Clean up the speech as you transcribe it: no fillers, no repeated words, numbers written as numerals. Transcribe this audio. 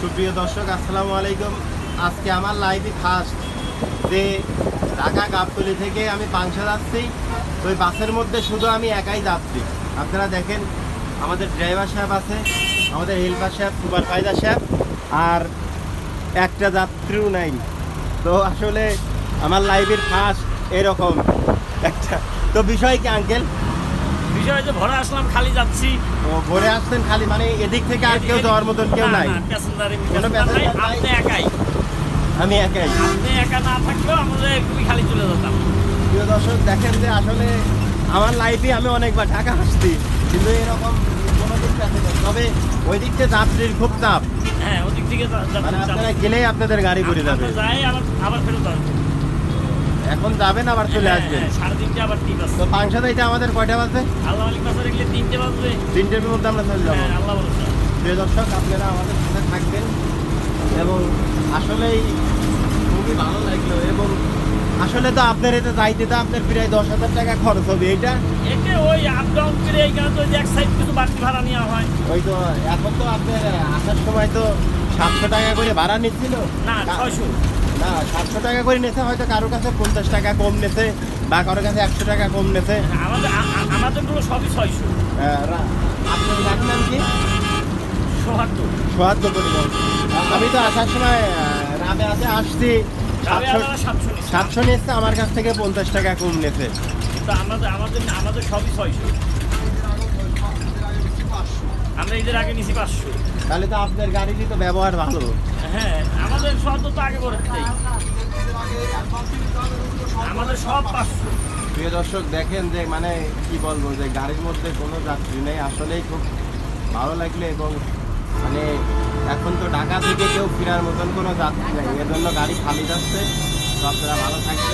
সুপ্রিয় দর্শক আসসালামু আলাইকুম। আজকে আমার লাইভে ফার্স্ট যে ঢাকা গাবতলী থেকে আমি পাংশা যাচ্ছি, ওই বাসের মধ্যে শুধু আমি একাই যাচ্ছি। আপনারা দেখেন আমাদের ড্রাইভার সাহেব আছে, আমাদের হেল্পার সাহেব, সুপারভাইজার সাহেব, আর একটা যাত্রীও নাই। তো আসলে আমার লাইভের ফার্স্ট এরকম একটা। তো বিষয় কি আঙ্কেল? বিষয় যে ভরে আসলাম, খালি যাচ্ছি। ও ভরে আসছেন খালি, মানে এদিক থেকে আর কেউ যাওয়ার মতন কেউ নাই? আপনি একাই? আমি একাই। আপনি একা না থাকলেও আমাদের খুবই খালি চলে যেতাম। প্রিয় দর্শক দেখেন যে আসলে আমার লাইফে আমি অনেকবার ঢাকা আসছি, কিন্তু এরকম কোনো দিক আছে না। তবে ওই দিক থেকে যাত্রীর খুব চাপ। হ্যাঁ, ওদিক থেকে মানে আপনারা গেলেই আপনাদের গাড়ি করে যাবে। যাই আবার ফেরত আসবে। এখন যাবেন আবার চলে আসবেন। 3:30 আবার ঠিক আছে। তো পাংশা যাইতে আমাদের কয়টা বাজবে? আল্লাহ মালিক বাসা দেখলে 3টে বাজবে। 3টের মধ্যে আমরা চলে যাবো। আল্লাহ ভরসা। প্রিয় দর্শক আপনারা আমাদের সাথে থাকবেন, এবং আসলেই খুবই ভালো লাগলো। এবং আসলে তো আপনার এতে যাইতে তো আপনার প্রায় 10,000 টাকা খরচ হবে। এইটা ওই আপ ডাউন করে এইখানে তো এক সাইড কিছু বাড়তি ভাড়া নেওয়া হয়। ওই তো এখন তো আপনার আসার সময় তো 700 টাকা করে ভাড়া নিচ্ছিল না, 600 না, 700 টাকা করে নিয়েছে। হয়তো কারোর কাছে 50 টাকা কম নিয়েছে, বা কারোর কাছে 100 টাকা কম নিয়েছে। আমাদেরগুলো সবই 600। আপনার গাড়ির নাম কি? ৭৪ পরিবার। আমি তো আসার সময় রাবে আছে আসছি 700 নিয়েছে, আমার কাছ থেকে 50 টাকা কম নিয়েছে। আমাদের সবই 600। আমরা ঈদের আগে নিছি 500। তাহলে তো আপনার গাড়িরই তো ব্যবহার ভালো। হ্যাঁ, আমাদের সব তো আগে করে দেই, আমাদের সব 500। প্রিয় দর্শক দেখেন যে মানে কি বলবো, যে গাড়ির মধ্যে কোনো যাত্রী নেই, আসলেই খুব ভালো লাগলো। এবং মানে এখন তো ঢাকা থেকে কেউ ফেরার মতন কোনো যাত্রী নেই, এর জন্য গাড়ি খালি যাচ্ছে। তো আপনারা ভালো থাকবেন।